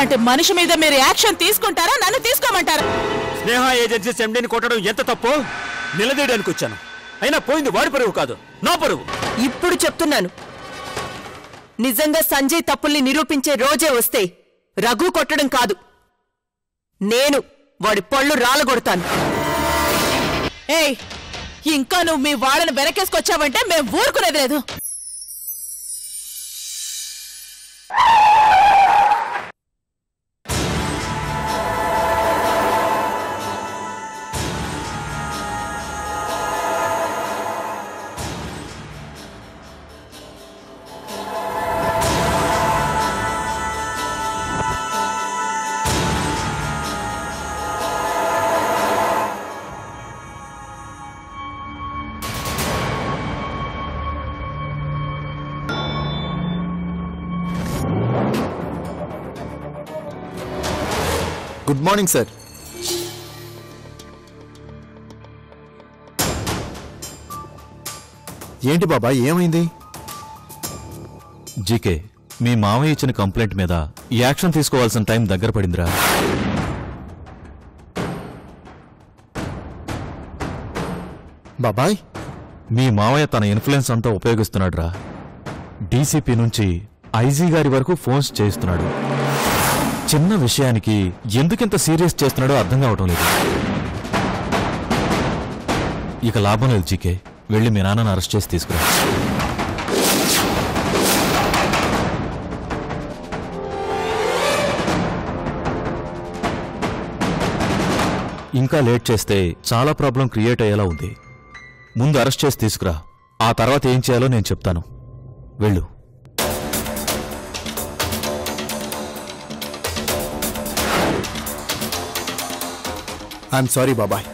అలాంటి మనిషి మీద మీరు యాక్షన్ తీసుకుంటారా, నన్ను తీసుకోమంటారా? స్నేహ ఏజెన్సీస్ ఎండీని కొట్టడం ఎంత తప్పు నిలదీయడానికి వచ్చాను. అయినా పోయింది వాడి పరువు కాదు, నా పరువు. ఇప్పుడు చెప్తున్నాను, నిజంగా సంజయ్ తప్పుల్ని నిరూపించే రోజే వస్తే రఘు కొట్టడం కాదు, నేను వాడి పళ్ళు రాలగొడతాను. ఏయ్, ఇంకా నువ్వు మీ వాళ్ళని వెనకేసుకొచ్చావంటే మేము ఊరుకునేది లేదు. Good morning sir. ఏంటి బాబాయ్, ఏమైంది? జీకే, మీ మామయ్య ఇచ్చిన కంప్లైంట్ మీద యాక్షన్ తీసుకోవాల్సిన టైం దగ్గర పడిందిరా. బాబాయ్, మీ మామయ్య తన ఇన్ఫ్లుయెన్స్ అంతా ఉపయోగిస్తున్నాడురా. డీసీపీ నుంచి ఐజీ గారి వరకు ఫోన్స్ చేస్తున్నాడు. చిన్న విషయానికి ఎందుకింత సీరియస్ చేస్తున్నాడో అర్థం కావటం లేదు. ఇక లాభం లేదు జీకే, వెళ్ళి మీ నాన్నను అరెస్ట్ చేసి తీసుకురా. ఇంకా లేట్ చేస్తే చాలా ప్రాబ్లం క్రియేట్ అయ్యేలా ఉంది. ముందు అరెస్ట్ చేసి తీసుకురా, ఆ తర్వాత ఏం చేయాలో నేను చెప్తాను. వెళ్ళు. ఐఎమ్ సారీ బాబాయ్.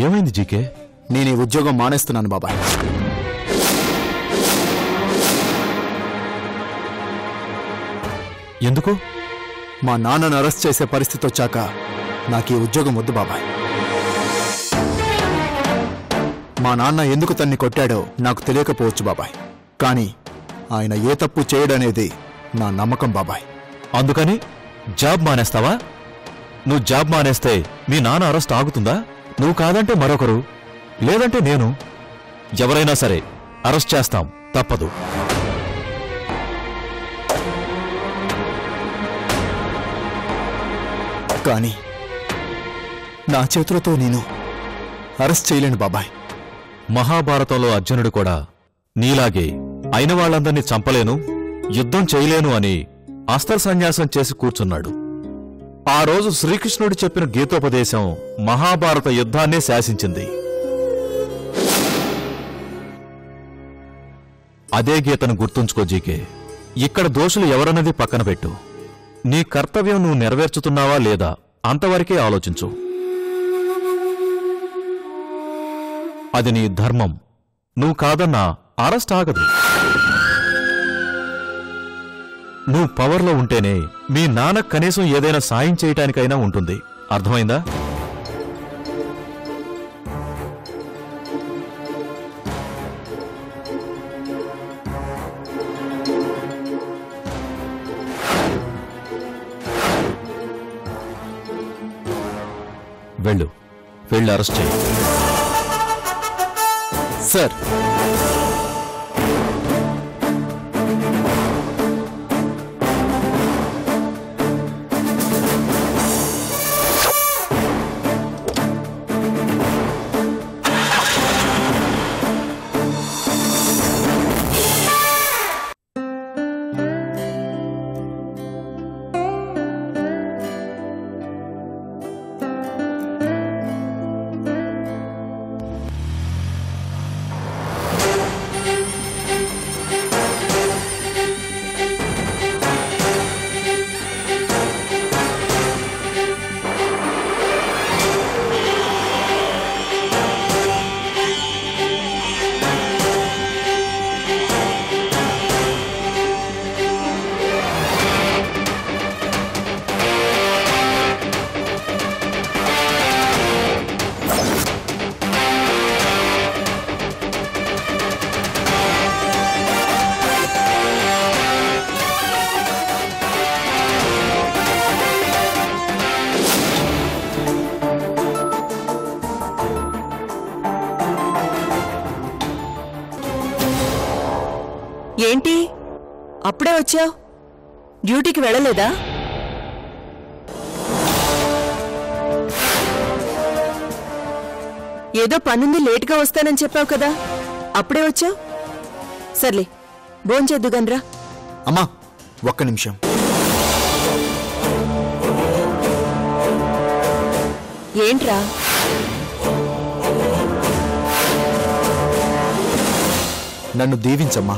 ఏమైంది జీకే? నేను ఈ ఉద్యోగం మానేస్తున్నాను బాబాయ్. ఎందుకు? మా నాన్నను అరెస్ట్ చేసే పరిస్థితి వచ్చాక నాకు ఈ ఉద్యోగం వద్దు బాబాయ్. మా నాన్న ఎందుకు తన్ని కొట్టాడో నాకు తెలియకపోవచ్చు బాబాయ్, కానీ ఆయన ఏ తప్పు చేయడనేది నా నమ్మకం బాబాయ్. అందుకని జాబ్ మానేస్తావా? నువ్వు జాబ్ మానేస్తే మీ నాన్న అరెస్ట్ ఆగుతుందా? నువ్వు కాదంటే మరొకరు, లేదంటే నేను, ఎవరైనా సరే అరెస్ట్ చేస్తాం, తప్పదు. కానీ నా చేతులతో నేను అరెస్ట్ చేయలేను బాబాయ్. మహాభారతంలో అర్జునుడు కూడా నీలాగే అయిన వాళ్లందర్నీ చంపలేను, యుద్ధం చేయలేను అని అస్త్ర సన్యాసం చేసి కూర్చున్నాడు. ఆ రోజు శ్రీకృష్ణుడు చెప్పిన గీతోపదేశం మహాభారత యుద్ధాన్నే శాసించింది. అదే గీతను గుర్తుంచుకో జీకే. ఇక్కడ దోషులు ఎవరన్నది పక్కన పెట్టు. నీ కర్తవ్యం నువ్వు నెరవేర్చుతున్నావా లేదా అంతవరకే ఆలోచించు. అది నీ ధర్మం. నువ్వు కాదన్నా అరెస్ట్ ఆగదు. నువ్వు పవర్లో ఉంటేనే మీ నాన్న కనీసం ఏదైనా సాయం చేయటానికైనా ఉంటుంది. అర్థమైందా? వెళ్ళు, వెళ్ళి అరెస్ట్ చేయి. సార్, ఏంటి అప్పుడే వచ్చావు? డ్యూటీకి వెళ్ళలేదా? ఏదో పనుంది లేటుగా వస్తానని చెప్పావు కదా, అప్పుడే వచ్చావు? సర్లే, భోంచేద్దుగాన్రా. అమ్మా ఒక్క నిమిషం. ఏంట్రా? నన్ను దీవించమ్మా.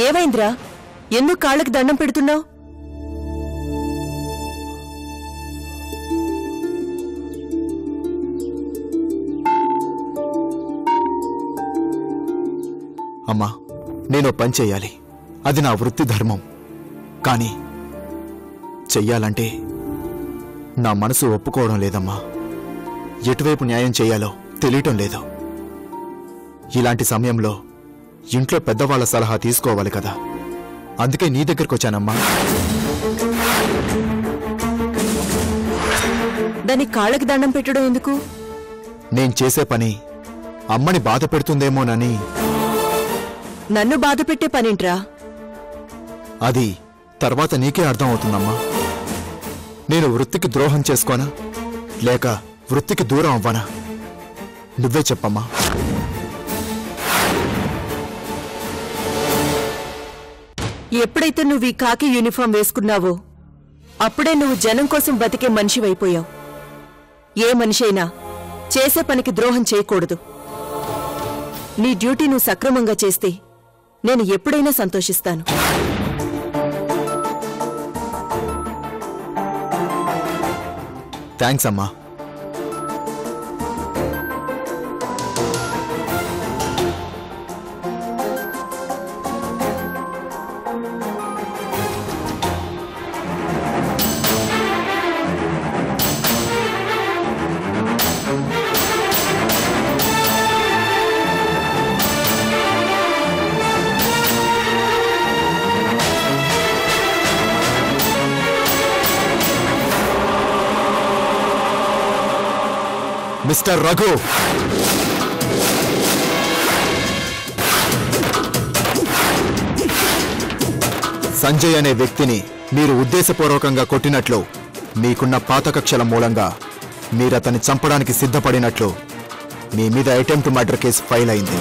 ఏమైందిరా? ఎందుకు కాళ్ళకి దండం పెడుతున్నావు? అమ్మా, నేను పని చెయ్యాలి, అది నా వృత్తి ధర్మం. కానీ చెయ్యాలంటే నా మనసు ఒప్పుకోవడం లేదమ్మా. ఎటువైపు న్యాయం చెయ్యాలో తెలియటం లేదు. ఇలాంటి సమయంలో ఇంట్లో పెద్దవాళ్ల సలహా తీసుకోవాలి కదా, అందుకే నీ దగ్గరకు వచ్చానమ్మా. దాని కాళ్ళకి దండం పెట్టడం ఎందుకు? నేను చేసే పని అమ్మని బాధ పెడుతుందేమోనని. నన్ను బాధ పెట్టే పనింట్రా? అది తర్వాత నీకే అర్థం అవుతుందమ్మా. నేను వృత్తికి ద్రోహం చేసుకోనా లేక వృత్తికి దూరం అవ్వనా? నువ్వే చెప్పమ్మా. ఎప్పుడైతే నువ్వు ఈ కాకి యూనిఫామ్ వేసుకున్నావో అప్పుడే నువ్వు జనం కోసం బతికే మనిషివైపోయావు. ఏ మనిషి అయినా చేసే పనికి ద్రోహం చేయకూడదు. నీ డ్యూటీ నువ్వు సక్రమంగా చేస్తే నేను ఎప్పుడైనా సంతోషిస్తాను. థ్యాంక్స్ అమ్మా. మిస్టర్ రఘు, సంజయ్ అనే వ్యక్తిని మీరు ఉద్దేశపూర్వకంగా కొట్టినట్లు, మీకున్న పాత కక్షల మూలంగా మీరతన్ని చంపడానికి సిద్ధపడినట్లు మీ మీద అటెంప్ట్ మర్డర్ కేసు ఫైల్ అయింది.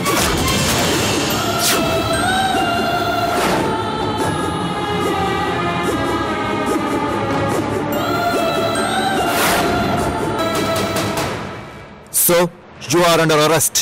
So, you are under arrest.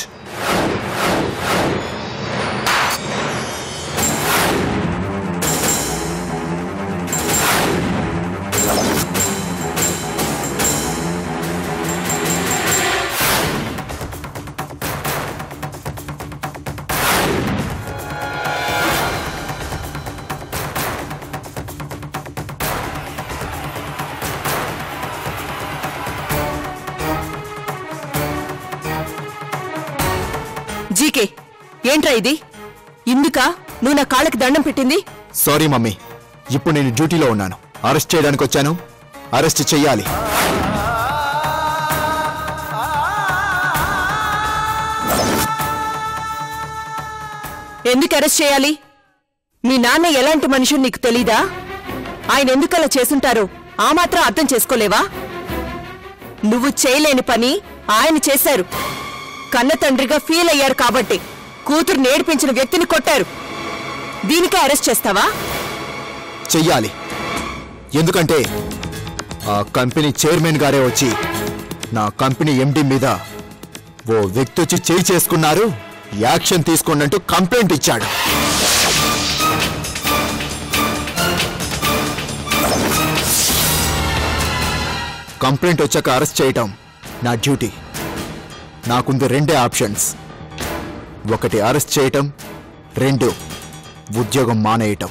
GK, ఏంట్రా ఇది? ఇందుకా నువ్వు నా కాళ్ళకి దండం పెట్టింది? సారీ మమ్మీ, ఇప్పుడు నేను డ్యూటీలో ఉన్నాను. అరెస్ట్ చేయడానికి వచ్చాను. అరెస్ట్ చెయ్యాలి. ఎందుకు అరెస్ట్ చేయాలి? మీ నాన్న ఎలాంటి మనుషులు నీకు తెలీదా? ఆయన ఎందుకలా చేసుంటారో ఆ మాత్రం అర్థం చేసుకోలేవా? నువ్వు చేయలేని పని ఆయన చేశారు. కన్న తండ్రిగా ఫీల్ అయ్యారు కాబట్టి కూతురు నేర్పించిన వ్యక్తిని కొట్టారు. దీనికే అరెస్ట్ చేస్తావా? చెయ్యాలి. ఎందుకంటే ఆ కంపెనీ చైర్మన్ గారే వచ్చి నా కంపెనీ ఎండి మీద ఓ వ్యక్తి వచ్చి చేయి చేసుకున్నారు, యాక్షన్ తీసుకోండి అంటూ కంప్లైంట్ ఇచ్చాడు. కంప్లైంట్ వచ్చాక అరెస్ట్ చేయటం నా డ్యూటీ. నాకుంది రెండే ఆప్షన్స్. ఒకటి అరెస్ట్ చేయటం, రెండు ఉద్యోగం మానేయటం.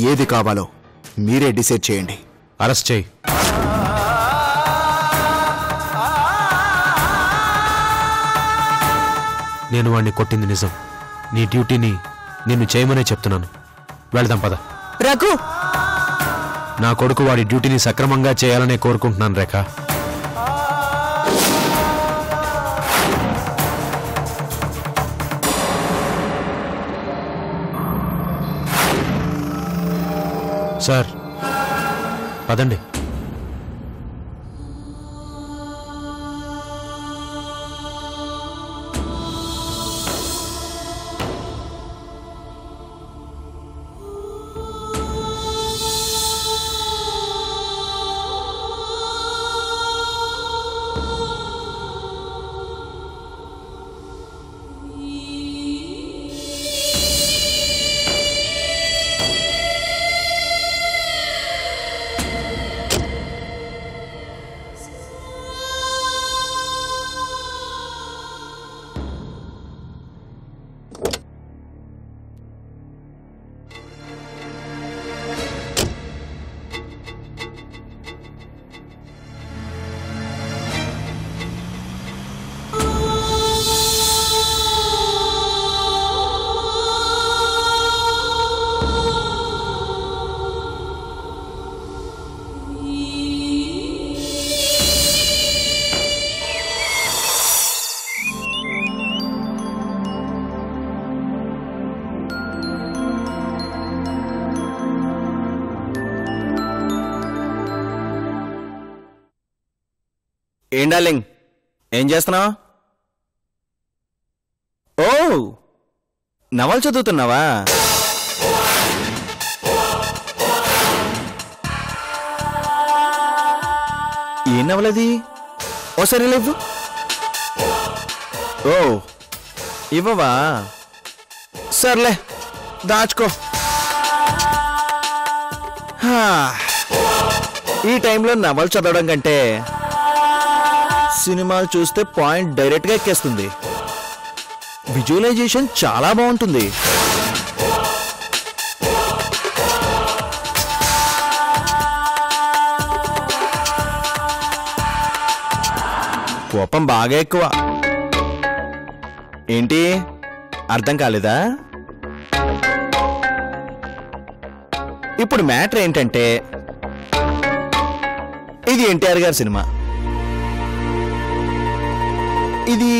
ఏది కావాలో మీరే డిసైడ్ చేయండి. అరెస్ట్ చేయి. నేను వాణ్ణి కొట్టింది నిజం. నీ డ్యూటీని నిన్ను చేయమనే చెప్తున్నాను. వెళ్దాం పద. రఘు, నా కొడుకు వాడి డ్యూటీని సక్రమంగా చేయాలనే కోరుకుంటున్నాను రేఖ. సార్ పదండి. ఏం డార్లింగ్, ఏం చేస్తున్నావు? ఓ, నవలు చదువుతున్నావా? ఏ నవలది? ఓసారి లేవు. ఓ, ఇవ్వవా? సర్లే, దాచుకో. ఈ టైంలో నవలు చదవడం కంటే సినిమాలు చూస్తే పాయింట్ డైరెక్ట్గా ఎక్కేస్తుంది. విజువలైజేషన్ చాలా బాగుంటుంది. కోపం బాగా ఎక్కువ. ఏంటి, అర్థం కాలేదా? ఇప్పుడు మ్యాటర్ ఏంటంటే, ఇది ఎన్టీఆర్ గారి సినిమా, ఇది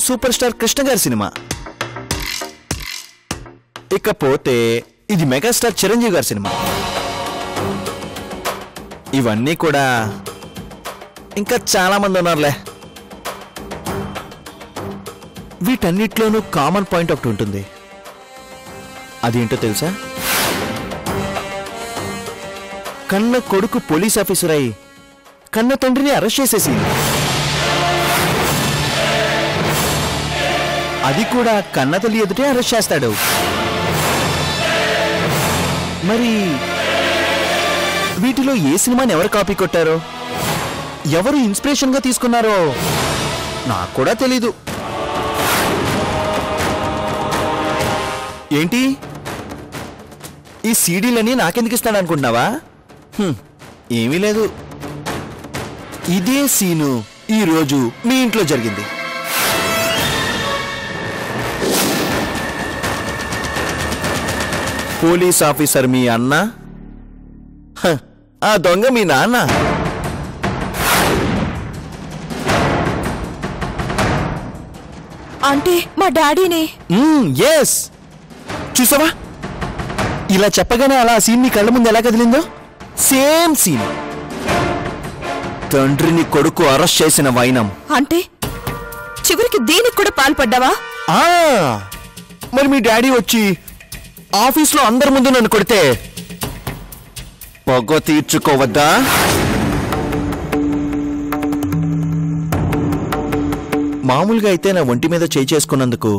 సూపర్ స్టార్ కృష్ణ గారి సినిమా, ఇకపోతే ఇది మెగాస్టార్ చిరంజీవి గారి సినిమా. ఇవన్నీ కూడా ఇంకా చాలా మంది ఉన్నారులే. వీటన్నిటిలోనూ కామన్ పాయింట్ ఒకటి ఉంటుంది. అదేంటో తెలుసా? కన్న కొడుకు పోలీస్ ఆఫీసర్ అయి కన్న తండ్రిని అరెస్ట్ చేసేసి, అది కూడా కన్న తల్లి ఎదుటే అరెస్ట్ చేస్తాడు. మరి వీటిలో ఏ సినిమాని ఎవరు కాపీ కొట్టారో, ఎవరు ఇన్స్పిరేషన్గా తీసుకున్నారో నాకు కూడా తెలీదు. ఏంటి, ఈ సీడీలని నాకెందుకు ఇస్తాడు అనుకుంటున్నావా? ఏమీ లేదు, ఇదే సీను ఈరోజు మీ ఇంట్లో జరిగింది. పోలీస్ ఆఫీసర్ మీ అన్న, ఆ దొంగ మీ నాన్న. అంటే మా డాడీని. ఎస్, చూసావా? ఇలా చెప్పగానే అలా సీన్ మీ కళ్ళ ముందు ఎలా కదిలిందో, సేమ్ సీన్. తండ్రిని కొడుకు అరెస్ట్ చేసిన వైనం. అంటే చివరికి దీనికి కూడా పాల్పడ్డావా? మరి మీ డాడీ వచ్చి ఆఫీస్లో అందరి ముందు నన్ను కొడితే పొగ తీర్చుకోవద్దా? మామూలుగా అయితే నా ఒంటి మీద చేయి చేసుకున్నందుకు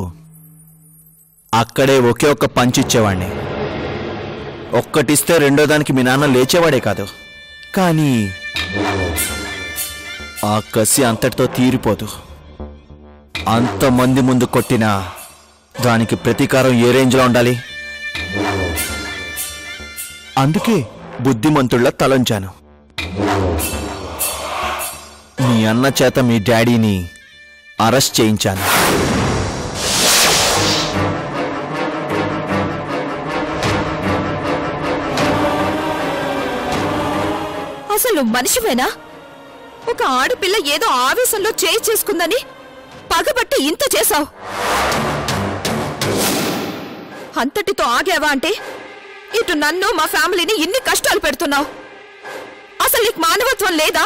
అక్కడే ఒకే ఒక్క పంచ్ ఇచ్చేవాణ్ణి. ఒక్కటిస్తే రెండో దానికి మీ నాన్న లేచేవాడే కాదు. కానీ ఆ కసి అంతటితో తీరిపోదు. అంతమంది ముందు కొట్టినా దానికి ప్రతీకారం ఏ రేంజ్లో ఉండాలి? అందుకే బుద్ధిమంతుళ్ళ తలంచాను. మీ అన్న చేత మీ డాడీని అరెస్ట్ చేయించాను. నువ్వు మనిషివేనా? ఒక ఆడపిల్ల ఏదో ఆవేశంలో చేయి చేసుకుందని పగబట్టి ఇంత చేశావు. అంతటితో ఆగావా అంటే ఇటు నన్ను మా ఫ్యామిలీని ఇన్ని కష్టాలు పెడుతున్నావు. అసలు నీకు మానవత్వం లేదా?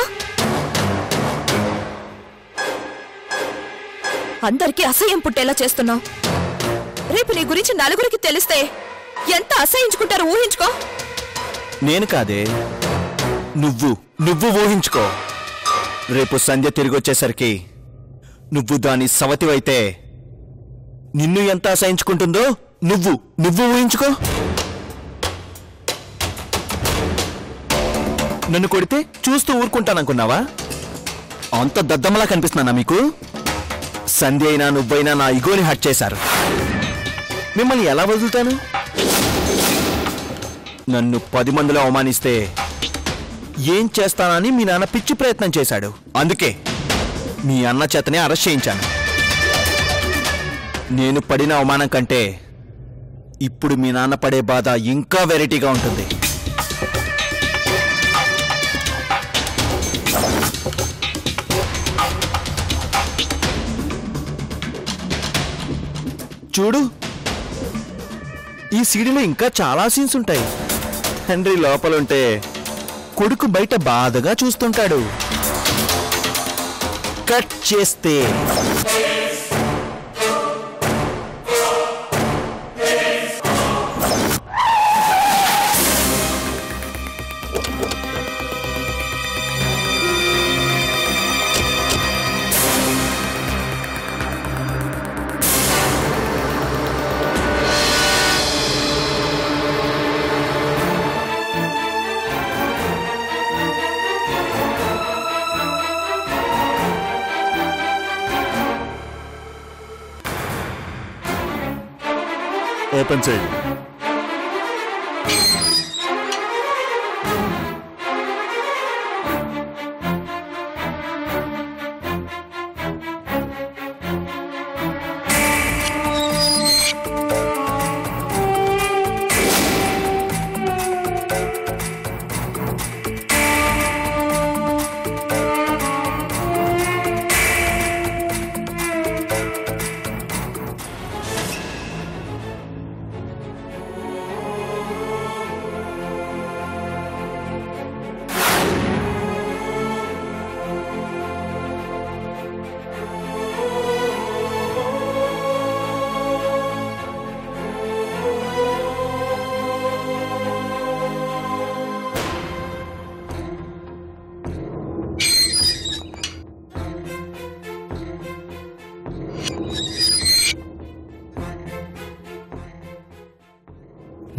అందరికీ అసహ్యం పుట్టేలా చేస్తున్నావు. రేపు నీ గురించి నలుగురికి తెలిస్తే ఎంత అసహించుకుంటారో ఊహించుకో. నేను కాదే, నువ్వు ఊహించుకో. రేపు సంధ్య తిరిగి వచ్చేసరికి నువ్వు దాని సవతివైతే నిన్ను ఎంత అసహించుకుంటుందో నువ్వు ఊహించుకో. నన్ను కొడితే చూస్తూ ఊరుకుంటాననుకున్నావా? అంత దద్దమ్మలా కనిపిస్తున్నానా మీకు? సంధ్య అయినా నువ్వైనా నా ఇగోని హట్ చేశారు. మిమ్మల్ని ఎలా వదులుతాను? నన్ను 10 మందిలో అవమానిస్తే ఏం చేస్తానని మీ నాన్న పిచ్చి ప్రయత్నం చేశాడు. అందుకే మీ అన్న చేతనే అరెస్ట్ చేయించాను. నేను పడిన అవమానం కంటే ఇప్పుడు మీ నాన్న పడే బాధ ఇంకా వెరైటీగా ఉంటుంది. చూడు, ఈ సీడీలో ఇంకా చాలా సీన్స్ ఉంటాయి. తండ్రి లోపలుంటే కొడుకు బయట బాధగా చూస్తుంటాడు. కట్ చేస్తే ఓపెన్ చేయండి.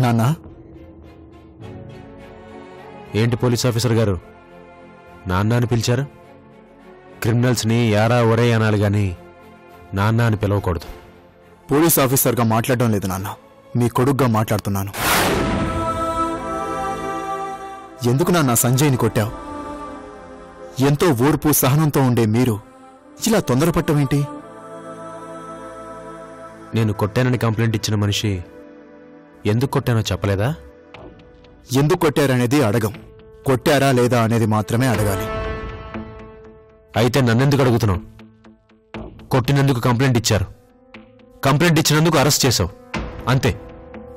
నాన్నా, ఏంటి పోలీస్ ఆఫీసర్ గారు నాన్న అని పిలిచారు? క్రిమినల్స్ని యారా ఒరే అనాలి గాని నాన్న అని పిలవకూడదు. పోలీస్ ఆఫీసర్గా మాట్లాడడం లేదు నాన్న, మీ కొడుగ్గా మాట్లాడుతున్నాను. ఎందుకు నాన్న సంజయ్ని కొట్టావు? ఎంతో ఓర్పు సహనంతో ఉండే మీరు ఇలా తొందరపట్టమేంటి? నేను కొట్టానని కంప్లైంట్ ఇచ్చిన మనిషి ఎందుకు కొట్టానో చెప్పలేదా? ఎందుకు కొట్టారనేది అడగం, కొట్టారా లేదా అనేది మాత్రమే అడగాలి. అయితే నన్నెందుకు అడుగుతున్నావు? కొట్టినందుకు కంప్లైంట్ ఇచ్చారు, కంప్లైంట్ ఇచ్చినందుకు అరెస్ట్ చేశావు, అంతే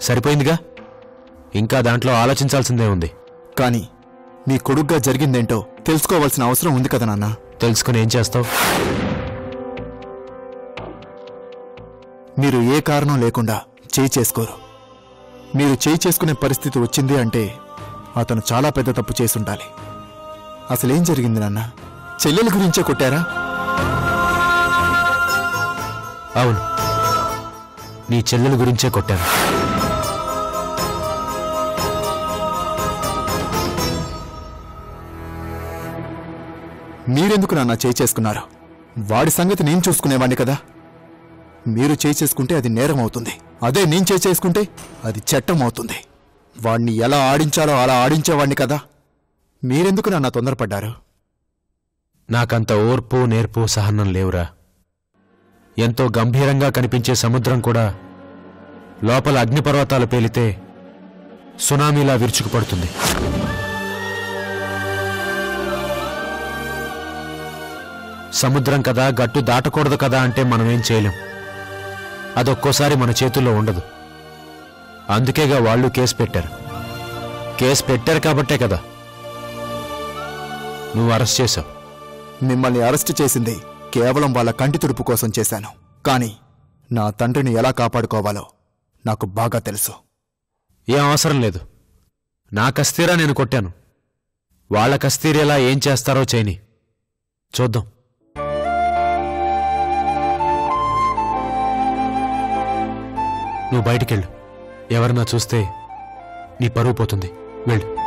సరిపోయిందిగా. ఇంకా దాంట్లో ఆలోచించాల్సిందే ఉంది. కానీ మీ కొడుగ్గా జరిగిందేంటో తెలుసుకోవాల్సిన అవసరం ఉంది కదా నాన్న. తెలుసుకుని ఏం చేస్తావు? మీరు ఏ కారణం లేకుండా చేయి చేసుకోరు. మీరు చేయి చేసుకునే పరిస్థితి వచ్చింది అంటే అతను చాలా పెద్ద తప్పు చేసుండాలి. అసలేం జరిగింది నాన్న? చెల్లెల గురించే కొట్టారా? అవును, నీ చెల్లెల గురించే కొట్టాను. మీరెందుకు నాన్న చేయి చేసుకున్నారు? వాడి సంగతి నేను చూసుకునేవాడిని కదా. మీరు చేయి చేసుకుంటే అది నేరం అవుతుంది, అదే నేను చేయి చేసుకుంటే అది చట్టం అవుతుంది. వాణ్ణి ఎలా ఆడించాలో అలా ఆడించేవాణ్ణి కదా. మీరెందుకు నాన్న తొందరపడ్డారు? నాకంత ఓర్పు నేర్పు సహనం లేవురా. ఎంతో గంభీరంగా కనిపించే సముద్రం కూడా లోపల అగ్నిపర్వతాలు పేలితే సునామీలా విరుచుకుపడుతుంది. సముద్రం కదా, గట్టు దాటకూడదు కదా అంటే మనమేం చేయలేం. అదొక్కోసారి మన చేతుల్లో ఉండదు. అందుకేగా వాళ్ళు కేసు పెట్టారు. కేసు పెట్టారు కాబట్టే కదా నువ్వు అరెస్ట్ చేశావు. మిమ్మల్ని అరెస్ట్ చేసింది కేవలం వాళ్ళ కంటి తుడుపు కోసం చేశాను. కానీ నా తండ్రిని ఎలా కాపాడుకోవాలో నాకు బాగా తెలుసు. ఏం అవసరం లేదు. నా కస్తీరా నేను కొట్టాను. వాళ్ళ కస్తీరేలా ఏం చేస్తారో చేయని చూద్దాం. నువ్వు బయటికెళ్ళు. ఎవరన్నా చూస్తే నీ పరువు పోతుంది. వెళ్ళు.